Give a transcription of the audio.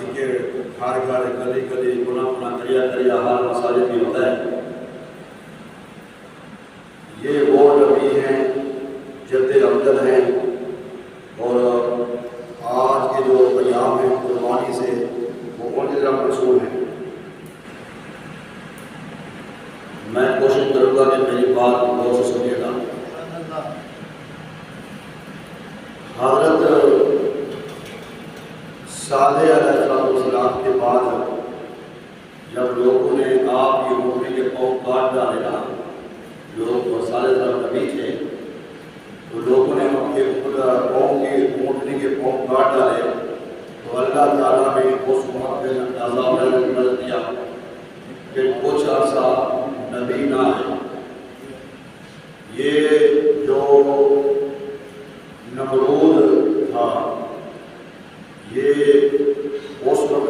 کسی کے گھر گھر گلی گلی گنا گنا دریا دریا ہر مساجد میں ہوتا ہے. یہ وہ نبی ہیں جد افضل ہیں اور آج کے جو پیام ہیں قربانی سے وہ ان کی طرف رسول ہیں. میں کوشش کروں گا کہ میری بات غور سے سنیے گا. حضرت صالح علیہ السلام کے بعد جب لوگوں نے آپ کی اونٹنی کے پاؤں کاٹ ڈالے نا، لوگ صالح علیہ السلام نبی تھے تو لوگوں نے ان کے پاؤں کی اونٹنی کے پاؤں کاٹ ڈالے تو اللہ تعالیٰ نے اس وقت میں عذاب نازل کیا کہ کچھ عرصہ نبی نہ ہے. یہ جو نمرود تھا یہ اس وقت